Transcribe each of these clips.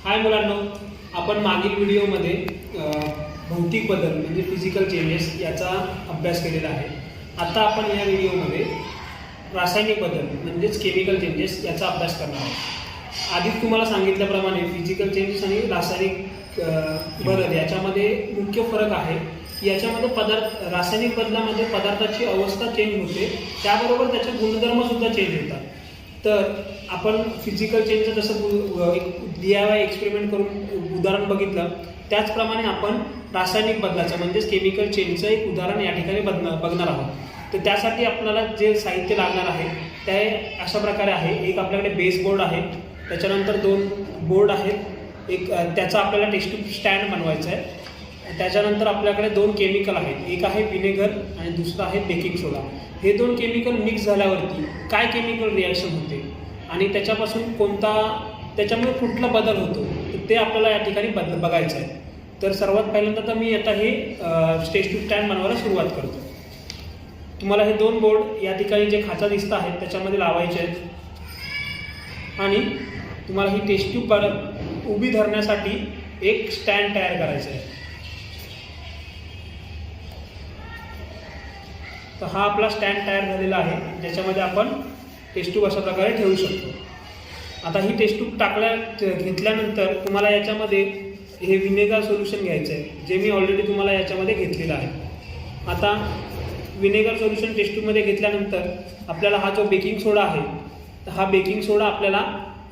हाय मुलांनो, आपण मागील व्हिडिओमध्ये भौतिक बदल म्हणजे फिजिकल चेंजेस याचा अभ्यास केलेला आहे. आता आपण या व्हिडिओमध्ये रासायनिक बदल म्हणजेच केमिकल चेंजेस याचा अभ्यास करणार आहोत. आधीच तुम्हाला सांगितल्याप्रमाणे फिजिकल चेंजेस आणि रासायनिक बदल याच्यामध्ये मुख्य फरक आहे की याच्यामध्ये रासायनिक बदलामध्ये पदार्थाची अवस्था चेंज होते, त्याबरोबर त्याचे गुणधर्मसुद्धा चेंज होतात. तर आपण फिजिकल चेंजचं जसं एक DIY एक्सपेरिमेंट करून उदाहरण बघितलं, त्याचप्रमाणे आपण रासायनिक बदलाचं म्हणजेच केमिकल चेंजचं एक उदाहरण या ठिकाणी बघणार आहोत. तर त्यासाठी आपल्याला जे साहित्य लागणार आहे ते अशा प्रकारे आहे. एक आपल्याकडे बेस बोर्ड आहे, त्याच्यानंतर 2 बोर्ड आहेत, एक त्याचा आपल्याला टेस्ट ट्यूब स्टँड बनवायचा आहे. त्याच्यानंतर आपल्याकडे 2 केमिकल आहेत, एक आहे विनेगर आणि दुसरं आहे बेकिंग सोडा. हे 2 केमिकल मिक्स झाल्यावरती काय केमिकल रिॲक्शन होते आणि त्याच्यापासून त्याच्यामुळे कुठला बदल होतो तर ते आपल्याला या ठिकाणी बघायचं आहे. तर सर्वात पहिल्यांदा तर मी आता हे टेस्ट ट्यूब स्टँड बनवायला सुरुवात करतो. तुम्हाला हे 2 बोर्ड या ठिकाणी जे खाचा दिसत आहेत त्याच्यामध्ये लावायचे आहेत आणि तुम्हाला ही टेस्ट ट्यूब उभी धरण्यासाठी एक स्टँड तयार करायचं आहे. तर हा आपला स्टँड तयार झालेला आहे, ज्याच्यामध्ये आपण टेस्ट ट्यूब अशा प्रकारे ठेवू शकतो. आता ही टेस्ट ट्यूब घेतल्यानंतर तुम्हाला याच्यामध्ये हे विनेगर सोल्युशन घ्यायचं आहे, जे मी ऑलरेडी तुम्हाला याच्यामध्ये घेतलेलं आहे. आता विनेगर सोल्युशन टेस्ट ट्यूबमध्ये घेतल्यानंतर आपल्याला हा जो बेकिंग सोडा आहे, तर हा बेकिंग सोडा आपल्याला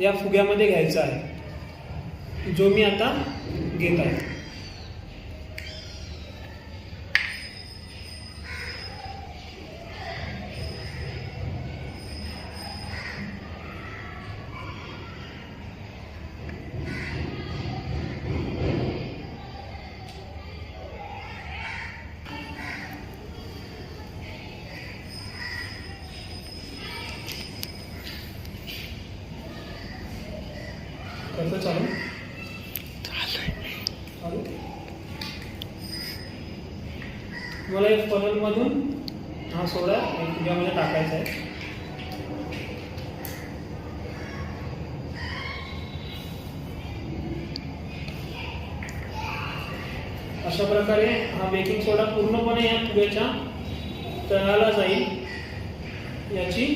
या फुग्यामध्ये घ्यायचा आहे, जो मी आता घेत आहे. करतो चालू मला एक फनलमधून हा सोडा फुग्यामध्ये टाकायचा आहे. अशा प्रकारे हा बेकिंग सोडा पूर्णपणे या फुग्याच्या तळाला जाईल याची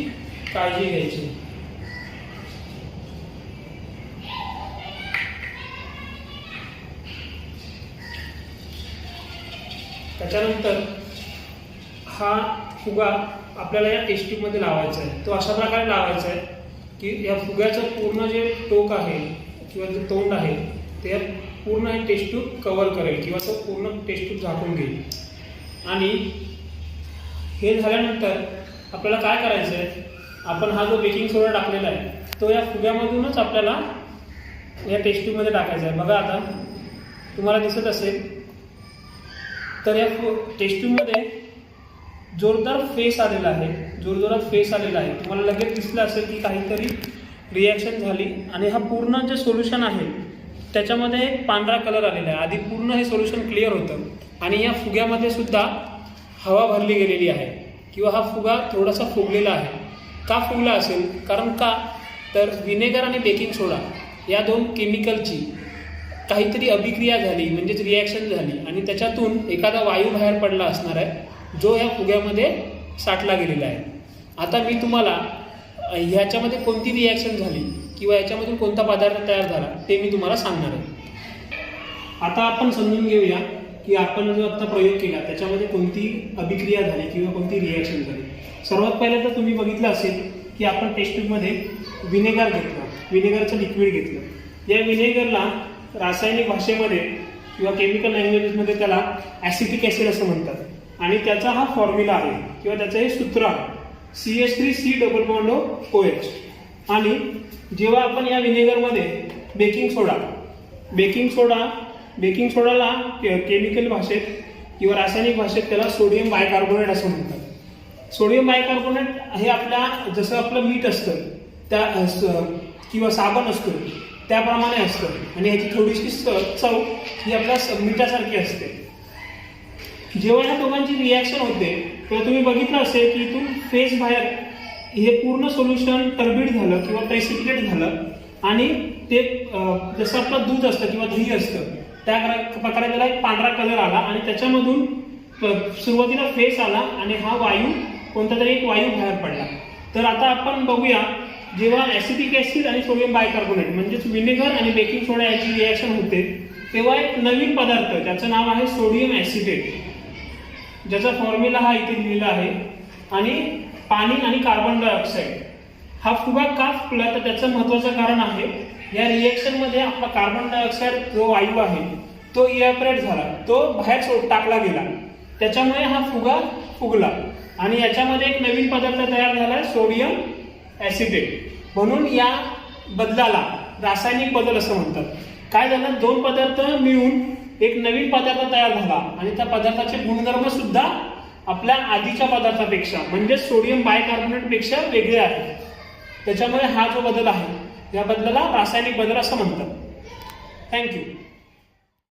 काळजी घ्यायची. त्याच्यानंतर हा फुगा आपल्याला या टेस्ट ट्यूबमध्ये लावायचा आहे. तो अशा प्रकारे लावायचा आहे की या फुग्याचं पूर्ण जे टोक आहे किंवा जे तोंड आहे ते पूर्ण हे टेस्ट ट्यूब कव्हर करेल किंवा तो पूर्ण टेस्ट ट्यूब झाकून घेईल. आणि हे झाल्यानंतर आपल्याला काय करायचं आहे, आपण हा जो बेकिंग सोडा टाकलेला आहे तो या फुग्यामधूनच आपल्याला या टेस्ट ट्यूबमध्ये टाकायचा आहे. बघा आता तुम्हाला दिसत असेल तर या टेस्ट ट्यूबमध्ये जोरदार फेस आलेला आहे, जोरजोरात फेस आलेला आहे. तुम्हाला लगेच दिसलं असेल की काहीतरी रिॲक्शन झाली आणि हा पूर्ण जे सोल्युशन आहे त्याच्यामध्ये पांढरा कलर आलेला आहे. आधी पूर्ण हे सोल्युशन क्लिअर होतं आणि या फुग्यामध्ये सुद्धा हवा भरली गेलेली आहे किंवा हा फुगा थोडासा फुगलेला आहे. का फुगला असेल? कारण का तर विनेगर आणि बेकिंग सोडा या 2 केमिकलची काहीतरी अभिक्रिया झाली म्हणजेच रिॲक्शन झाली आणि त्याच्यातून एखादा वायू बाहेर पडला असणार आहे, जो या फुग्यामध्ये साठला गेलेला आहे. आता मी तुम्हाला ह्याच्यामध्ये कोणती रिॲक्शन झाली किंवा याच्यामधून कोणता पदार्थ तयार झाला ते मी तुम्हाला सांगणार आहे. आता आपण समजून घेऊया की आपण जो आता प्रयोग केला त्याच्यामध्ये कोणती अभिक्रिया झाली किंवा कोणती रिॲक्शन झाली. सर्वात पहिल्यांदा तुम्ही बघितलं असेल की आपण टेस्ट ट्यूबमध्ये विनेगर घेतलं, विनेगरचं लिक्विड घेतलं. या विनेगरला रासायनिक भाषेमध्ये किंवा केमिकल लँग्वेजेसमध्ये त्याला ॲसिटिक ॲसिड असं म्हणतात आणि त्याचा हा फॉर्म्युला आहे किंवा त्याचं हे सूत्र आहे CH3C≡OH. आणि जेव्हा आपण या विनेगरमध्ये बेकिंग सोडाला केमिकल भाषेत किंवा रासायनिक भाषेत त्याला सोडियम बायकार्बोनेट असं म्हणतात. सोडियम बायकार्बोनेट हे जसं आपलं मीठ असतं त्या किंवा साबण असतो त्याप्रमाणे असतं आणि ह्याची थोडीशी चव ही आपल्या मिठासारखी असते. जेव्हा या दोघांची रिॲक्शन होते तेव्हा तुम्ही बघितलं असेल की इथून फेस बाहेर हे पूर्ण सोल्युशन टर्बिड झालं किंवा प्रेसिपिटेट झालं आणि ते जसं आपलं दूध असतं किंवा दही असतं त्या प्रकारे त्याला एक पांढरा कलर आला आणि त्याच्यामधून सुरुवातीला फेस आला आणि हा वायू कोणता तरी एक वायू बाहेर पडला. तर आता आपण बघूया, जेव्हा ऍसिटिक ऍसिड आणि सोडियम बायकार्बोनेट म्हणजेच विनेगर आणि बेकिंग सोडा याची रिॲक्शन होते तेव्हा एक नवीन पदार्थ ज्याचं नाव आहे सोडियम ऍसिटेट, ज्याचा फॉर्म्युला हा इथे लिहिलेला आहे, आणि पाणी आणि कार्बन डायऑक्साईड. हा फुगा का फुगला तर त्याचं महत्वाचं कारण आहे या रिएक्शन मध्ये आपला कार्बन डायऑक्साईड जो वायू आहे तो इव्हॅपरेट झाला, तो बाहेर टाकला गेला, त्याच्यामुळे हा फुगा फुगला आणि याच्यामध्ये एक नवीन पदार्थ तयार झाला सोडियम ऍसिटेट. म्हणून या बदलाला रासायनिक बदल असं म्हणतात. काय झालं, दोन पदार्थ मिळून एक नवीन पदार्थ तयार झाला आणि त्या पदार्थाचे गुणधर्म सुद्धा आपल्या आधीच्या पदार्थापेक्षा म्हणजे सोडियम बायकार्बोनेट पेक्षा वेगळे आहेत. त्याच्यामुळे हा जो बदल आहे या बदलाला रासायनिक बदल असं म्हणतात. थँक्यू.